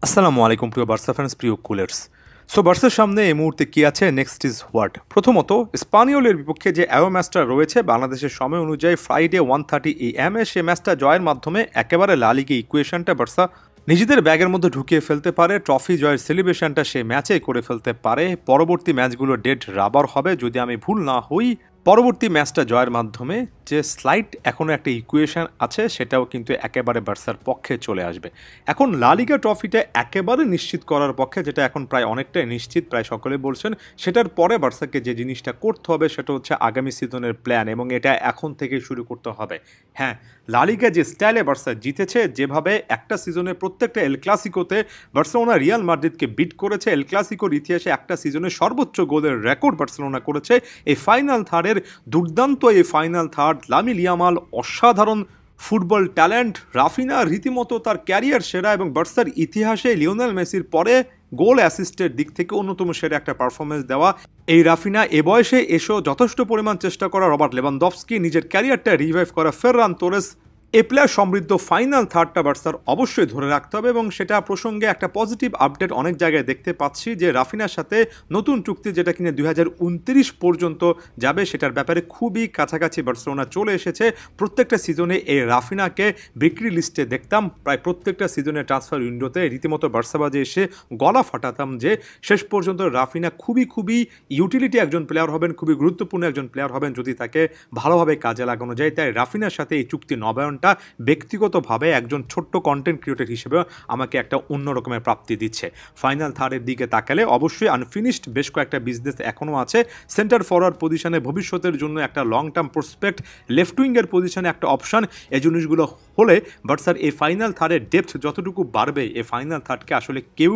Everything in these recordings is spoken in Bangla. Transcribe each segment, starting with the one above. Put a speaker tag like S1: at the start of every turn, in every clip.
S1: আসসালামু আলাইকুম প্রিয় বার্সা ফ্যান্স, প্রিয় কুলার্স। সো বার্সার সামনে এই মুহূর্তে কী আছে, নেক্সট ইজ হোয়াট। প্রথমত স্পানিওলের বিপক্ষে যে অ্যাওয়ে ম্যাচটা রয়েছে বাংলাদেশের সময় অনুযায়ী ফ্রাইডে 1:30 AM সেই ম্যাচটা জয়ের মাধ্যমে একেবারে লা লিগে ইকুয়েশনটা বার্সা নিজেদের ব্যাগের মধ্যে ঢুকিয়ে ফেলতে পারে। ট্রফি জয়ের সেলিব্রেশনটা সে ম্যাচেই করে ফেলতে পারে। পরবর্তী ম্যাচগুলো ডেড রাবার হবে যদি আমি ভুল না হই। পরবর্তী ম্যাচটা জয়ের মাধ্যমে যে স্লাইট এখনও একটা ইকুয়েশন আছে সেটাও কিন্তু একেবারে বার্সার পক্ষে চলে আসবে। এখন লা লিগা ট্রফিটা একেবারে নিশ্চিত করার পক্ষে, যেটা এখন প্রায় অনেকটাই নিশ্চিত, প্রায় সকলে বলছেন। সেটার পরে বার্সাকে যে জিনিসটা করতে হবে সেটা হচ্ছে আগামী সিজনের প্ল্যান, এবং এটা এখন থেকে শুরু করতে হবে। হ্যাঁ, লা লিগা যে স্টাইলে বার্সা জিতেছে, যেভাবে একটা সিজনে প্রত্যেকটা এল ক্লাসিকোতে বার্সেলোনা রিয়াল মাদ্রিদকে বিট করেছে, এল ক্লাসিকোর ইতিহাসে একটা সিজনে সর্বোচ্চ গোলের রেকর্ড বার্সেলোনা করেছে। এই ফাইনাল থার্ডের দুর্দান্ত এই ফাইনাল থার্ড লামিন ইয়ামাল অসাধারণ ফুটবল ট্যালেন্ট, রাফিনা রীতিমতো তার ক্যারিয়ার সেরা, এবং বার্সার ইতিহাসে লিওনেল মেসির পরে গোল অ্যাসিস্টের দিক থেকে অন্যতম সেরা একটা পারফরমেন্স দেওয়া এই রাফিনা, এ বয়সে এসেও যথেষ্ট পরিমাণ চেষ্টা করা রবার্ট লেভানডফস্কি, নিজের ক্যারিয়ারটা রিভাইভ করা ফেররান তোরেস, এ প্লেয়ার সমৃদ্ধ ফাইনাল থার্ডটা বার্সার অবশ্যই ধরে রাখতে হবে। এবং সেটা প্রসঙ্গে একটা পজিটিভ আপডেট অনেক জায়গায় দেখতে পাচ্ছি যে রাফিনার সাথে নতুন চুক্তি যেটা কিনা 2029 পর্যন্ত যাবে, সেটার ব্যাপারে খুবই কাছাকাছি বার্সেলোনা চলে এসেছে। প্রত্যেকটা সিজনে এই রাফিনাকে বিক্রি লিস্টে দেখতাম, প্রায় প্রত্যেকটা সিজনের ট্রান্সফার উইন্ডোতে রীতিমতো বার্সাবাজে এসে গলা ফাটাতাম যে শেষ পর্যন্ত রাফিনা খুবই ইউটিলিটি একজন প্লেয়ার হবেন, খুবই গুরুত্বপূর্ণ একজন প্লেয়ার হবেন যদি তাকে ভালোভাবে কাজে লাগানো যায়। তাই রাফিনার সাথে এই চুক্তি নবায়ন ব্যক্তিগতভাবে একজন ছোট্ট কন্টেন্ট ক্রিয়েটর হিসেবে আমাকে একটা অন্য রকমের প্রাপ্তি দিচ্ছে। ফাইনাল থার্ডের দিকে তাকালে অবশ্যই আনফিনিশড বেশ কয়েকটা বিজনেস এখনও আছে। সেন্টার ফরওয়ার্ড পজিশনে ভবিষ্যতের জন্য একটা লং টার্ম প্রসপেক্ট, লেফট উইঙ্গের পজিশনে একটা অপশন, এই জিনিসগুলো হলে বার্সার এই ফাইনাল থার্ডের ডেপথ যতটুকু বাড়বে, এই ফাইনাল থার্ডকে আসলে কেউ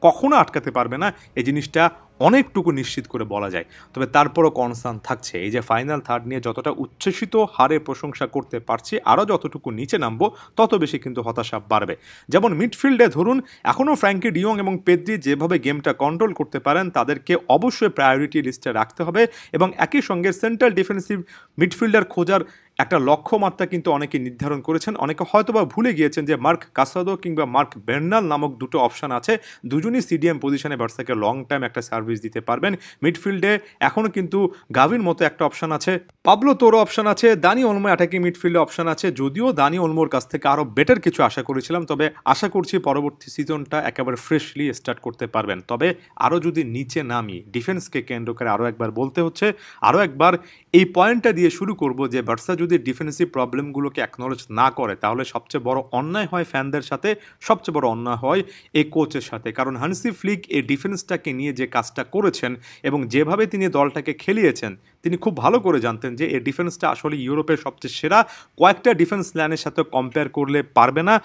S1: কখনো আটকাতে পারবে না, এই জিনিসটা অনেকটুকু নিশ্চিত করে বলা যায়। তবে তারপরও কনসার্ন থাকছে, এই যে ফাইনাল থার্ড নিয়ে যতটা উচ্ছ্বসিত হারে প্রশংসা করতে পারছি, আরও যতটুকু নিচে নামবো তত বেশি কিন্তু হতাশা বাড়বে। যেমন মিডফিল্ডে ধরুন, এখনও ফ্র্যাঙ্কি ডিয়ং এবং পেদ্রি যেভাবে গেমটা কন্ট্রোল করতে পারেন তাদেরকে অবশ্যই প্রায়োরিটি লিস্টে রাখতে হবে, এবং একই সঙ্গে সেন্ট্রাল ডিফেন্সিভ মিডফিল্ডার খোঁজার একটা লক্ষ্যমাত্রা কিন্তু অনেকে নির্ধারণ করেছেন। অনেকে হয়তোবা ভুলে গিয়েছেন যে মার্ক কাসাদো কিংবা মার্ক বের্নাল নামক দুটো অপশন আছে, দুজনই সিডিএম পজিশনে বার্সাকে লং টাইম একটা সার্ভিস দিতে পারবেন। মিডফিল্ডে এখনও কিন্তু গাভির মতো একটা অপশন আছে, পাবলো তোরো অপশন আছে, দানি ওলমো অ্যাটাকিং মিডফিল্ডে অপশন আছে। যদিও দানি ওলমোর কাছ থেকে আরও বেটার কিছু আশা করেছিলাম, তবে আশা করছি পরবর্তী সিজনটা একেবারে ফ্রেশলি স্টার্ট করতে পারবেন। তবে আরও যদি নিচে নামি, ডিফেন্সকে কেন্দ্র করে আরও একবার বলতে হচ্ছে, আরও একবার এই পয়েন্টটা দিয়ে শুরু করব যে বার্সা যদি ডিফেন্সিভ প্রবলেমগুলোকে অ্যাকনোলেজ না করে তাহলে সবচেয়ে বড় অন্যায় হয় ফ্যানদের সাথে, সবচেয়ে বড় অন্যায় হয় এই কোচের সাথে। কারণ হানসি ফ্লিক এই ডিফেন্সটাকে নিয়ে যে কাজটা করেছেন এবং যেভাবে তিনি দলটাকে খেলিয়েছেন, তিনি খুব ভালো করে জানতেন যে এই ডিফেন্সটা আসলে ইউরোপের সবচেয়ে সেরা কয়েকটা ডিফেন্স লাইনের সাথে কম্পেয়ার করলে পারবে না,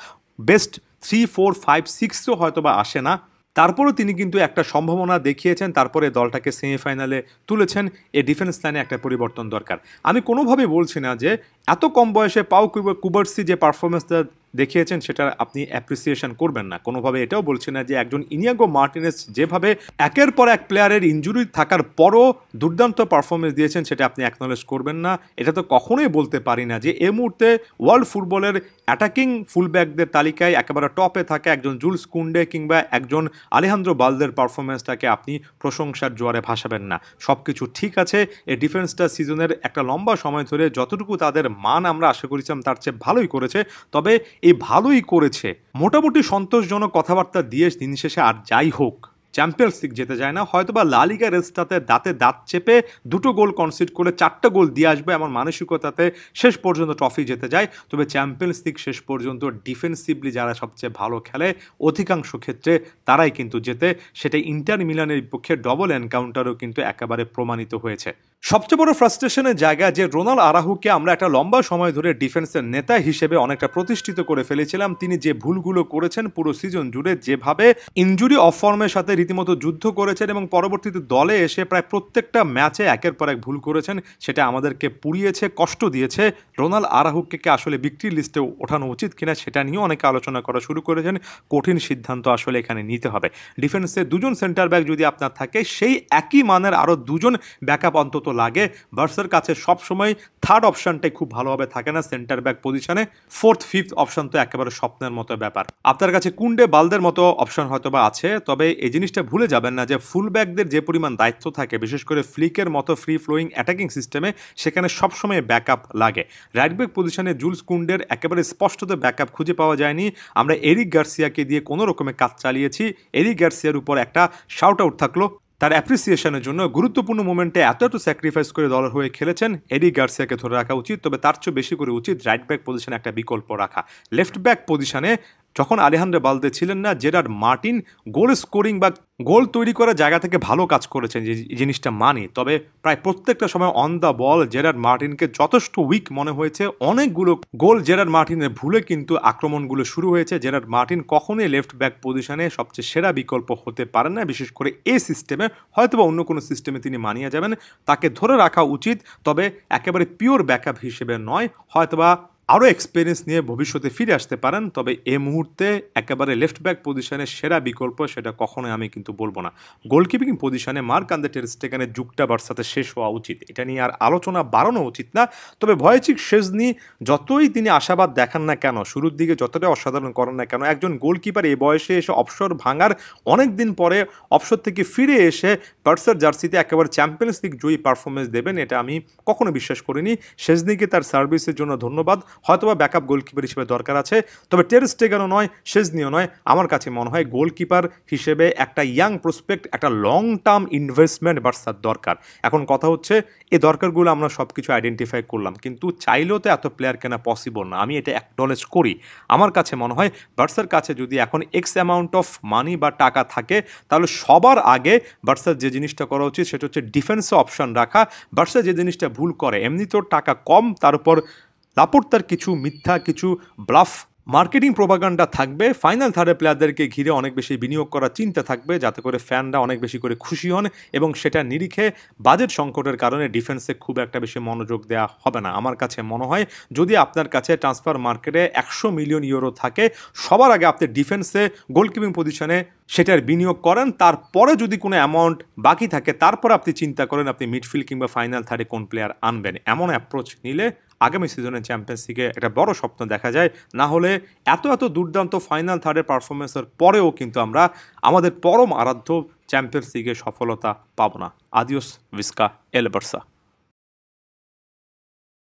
S1: বেস্ট 3, 4, 5, 6ও হয়তো বা আসে না। তারপরও তিনি কিন্তু একটা সম্ভাবনা দেখিয়েছেন, তারপরে দলটাকে সেমিফাইনালে তুলেছেন। এই ডিফেন্স লাইনে একটা পরিবর্তন দরকার। আমি কোনোভাবেই বলছি না যে এত কম বয়সে পাও কুবার্সি যে পারফরমেন্সটা দেখিয়েছেন সেটা আপনি অ্যাপ্রিসিয়েশন করবেন না, কোনোভাবে এটাও বলছি না যে একজন ইনিয়াগো মার্টিনেস যেভাবে একের পর এক প্লেয়ারের ইনজুরি থাকার পরও দুর্দান্ত পারফরমেন্স দিয়েছেন সেটা আপনি অ্যাকনোলেজ করবেন না। এটা তো কখনোই বলতে পারি না যে এই মুহূর্তে ওয়ার্ল্ড ফুটবলের অ্যাটাকিং ফুলব্যাকদের তালিকায় একেবারে টপে থাকে একজন জুলস কুন্ডে কিংবা একজন আলেহান্দ্রো বালদের পারফরমেন্সটাকে আপনি প্রশংসার জোয়ারে ভাসাবেন না। সব কিছু ঠিক আছে, এই ডিফেন্সটা সিজনের একটা লম্বা সময় ধরে যতটুকু তাদের মান আমরা আশা করেছিলাম তার চেয়ে ভালোই করেছে। তবে এই ভালোই করেছে মোটামুটি সন্তোষজনক কথাবার্তা দিয়ে দিন শেষে আর যাই হোক চ্যাম্পিয়ন্স লিগ যেতে যায় না, হয়তোবা লা লিগা রেসটাতে দাঁতে দাঁত চেপে 2টো গোল কনসিড করে 4টা গোল দিয়ে আসবে এমন মানসিকতাতে শেষ পর্যন্ত ট্রফি যেতে যায়। তবে চ্যাম্পিয়ন্স লিগ শেষ পর্যন্ত ডিফেন্সিভলি যারা সবচেয়ে ভালো খেলে অধিকাংশ ক্ষেত্রে তারাই কিন্তু জেতে। সেটা ইন্টার মিলানের বিপক্ষে ডবল এনকাউন্টারও কিন্তু একেবারে প্রমাণিত হয়েছে। সবচেয়ে বড় ফ্রাস্ট্রেশনের জায়গা যে রোনাল আরাহুকে আমরা একটা লম্বা সময় ধরে ডিফেন্সের নেতা হিসেবে অনেকটা প্রতিষ্ঠিত করে ফেলেছিলাম। তিনি যে ভুলগুলো করেছেন পুরো সিজন জুড়ে, যেভাবে ইনজুরি অফ ফর্মের সাথে রীতিমতো যুদ্ধ করেছেন এবং পরবর্তীতে দলে এসে প্রায় প্রত্যেকটা ম্যাচে একের পর এক ভুল করেছেন, সেটা আমাদেরকে পুড়িয়েছে, কষ্ট দিয়েছে। রোনাল আরাহুকে আসলে বিক্রি লিস্টে ওঠানো উচিত কিনা সেটা নিয়েও অনেকে আলোচনা করা শুরু করেছেন। কঠিন সিদ্ধান্ত আসলে এখানে নিতে হবে। ডিফেন্সে দুজন সেন্টার ব্যাক যদি আপনার থাকে, সেই একই মানের আরও দুজন ব্যাকআপ অন্তত লাগে, বার্সার কাছে সবসময় থার্ড অপশনটাই খুব ভালোভাবে থাকে না সেন্টার ব্যাক পজিশনে, ফোর্থ ফিফথ অপশন তো একেবারে স্বপ্নের মতো ব্যাপার। আপনার কাছে কুন্ডে বালদের মতো অপশন হয়তো বা আছে, তবে এই জিনিসটা ভুলে যাবেন না যে ফুল ব্যাকদের যে পরিমাণ দায়িত্ব থাকে, বিশেষ করে ফ্লিকের মতো ফ্রি ফ্লোয়িং অ্যাটাকিং সিস্টেমে, সেখানে সবসময় ব্যাকআপ লাগে। রাইট ব্যাক পজিশনে জুলস কুন্ডের একেবারে স্পষ্টত ব্যাকআপ খুঁজে পাওয়া যায়নি। আমরা এরিক গার্সিয়াকে দিয়ে কোনো রকমের কাজ চালিয়েছি। এরিক গার্সিয়ার উপর একটা শাউট আউট থাকলো, তার অ্যাপ্রিসিয়েশনের জন্য। গুরুত্বপূর্ণ মোমেন্টে এত স্যাক্রিফাইস করে দলের হয়ে খেলেছেন, এরিক গার্সিয়াকে ধরে রাখা উচিত। তবে তার চেয়ে বেশি করে উচিত রাইট ব্যাক পজিশনে একটা বিকল্প রাখা। লেফট ব্যাক পজিশনে যখন আলেহান্দ্রে বালদে ছিলেন না, জেরার্ড মার্টিন গোল স্কোরিং বা গোল তৈরি করার জায়গা থেকে ভালো কাজ করেছেন, যে জিনিসটা মানি। তবে প্রায় প্রত্যেকটা সময় অন দ্য বল জেরার্ড মার্টিনকে যথেষ্ট উইক মনে হয়েছে। অনেকগুলো গোল জেরার্ড মার্টিনের ভুলে কিন্তু আক্রমণগুলো শুরু হয়েছে। জেরার্ড মার্টিন কখনোই লেফট ব্যাক পজিশনে সবচেয়ে সেরা বিকল্প হতে পারেন না, বিশেষ করে এই সিস্টেমে। হয়তো বা অন্য কোনো সিস্টেমে তিনি মানিয়ে যাবেন, তাকে ধরে রাখা উচিত, তবে একেবারে পিওর ব্যাকআপ হিসেবে নয়। হয়তোবা আরও এক্সপিরিয়েন্স নিয়ে ভবিষ্যতে ফিরে আসতে পারেন, তবে এই মুহূর্তে একেবারে লেফট ব্যাক পজিশনের সেরা বিকল্প সেটা কখনোই আমি কিন্তু বলবো না। গোলকিপিং পজিশনে মার্ক-আন্দ্রে টের স্টেগেনের যুগটা বার্সাতে শেষ হওয়া উচিত, এটা নিয়ে আর আলোচনা বাড়ানো উচিত না। তবে ভয়েচিক শেজনি যতই তিনি আশাবাদ দেখান না কেন, শুরুর দিকে যতটা অসাধারণ করেন না কেন, একজন গোলকিপার এই বয়সে এসে অবসর ভাঙার অনেক দিন পরে অবসর থেকে ফিরে এসে বার্সার জার্সিতে একেবারে চ্যাম্পিয়ন্স লিগ জয়ী পারফরমেন্স দেবেন, এটা আমি কখনো বিশ্বাস করিনি। শেজনিকে তার সার্ভিসের জন্য ধন্যবাদ। হয়তোবা ব্যাকআপ গোলকিপার হিসেবে দরকার আছে, তবে টের স্টেগেনও নয়, শেজনিও নয়। আমার কাছে মনে হয় গোলকিপার হিসেবে একটা ইয়াং প্রসপেক্ট, একটা লং টার্ম ইনভেস্টমেন্ট বার্সার দরকার। এখন কথা হচ্ছে এই দরকারগুলো আমরা সব কিছু আইডেন্টিফাই করলাম, কিন্তু চাইলেও তো এত প্লেয়ার কেনা পসিবল না, আমি এটা অ্যাকনলেজ করি। আমার কাছে মনে হয় বার্সার কাছে যদি এখন এক্স অ্যামাউন্ট অফ মানি বা টাকা থাকে, তাহলে সবার আগে বার্সার যে জিনিসটা করা উচিত সেটা হচ্ছে ডিফেন্সে অপশন রাখা। বার্সা যে জিনিসটা ভুল করে, এমনিতেও টাকা কম, তার উপর লাপোর্তার কিছু মিথ্যা, কিছু ব্লাফ মার্কেটিং প্রোপাগান্ডা থাকবে। ফাইনাল থার্ডে প্লেয়ারদেরকে ঘিরে অনেক বেশি বিনিয়োগ করার চিন্তা থাকবে, যাতে করে ফ্যানরা অনেক বেশি করে খুশি হন, এবং সেটা নিরিখে বাজেট সংকটের কারণে ডিফেন্সে খুব একটা বেশি মনোযোগ দেওয়া হবে না। আমার কাছে মনে হয় যদি আপনার কাছে ট্রান্সফার মার্কেটে 100 মিলিয়ন ইউরো থাকে, সবার আগে আপনি ডিফেন্সে গোলকিপিং পজিশনে সেটার বিনিয়োগ করেন। তারপরে যদি কোনো অ্যামাউন্ট বাকি থাকে, তারপর আপনি চিন্তা করেন আপনি মিডফিল্ড কিংবা ফাইনাল থার্ডে কোন প্লেয়ার আনবেন। এমন অ্যাপ্রোচ নিলে আগামী সিজনে চ্যাম্পিয়ন্স লিগে একটা বড় স্বপ্ন দেখা যায়। না হলে এত দুর্দান্ত ফাইনাল থার্ডের পারফরমেন্সের পরেও কিন্তু আমরা আমাদের পরম আরাধ্য চ্যাম্পিয়ন্স লিগে সফলতা পাবো না। আদিওস ভিস্কা এল বার্সা।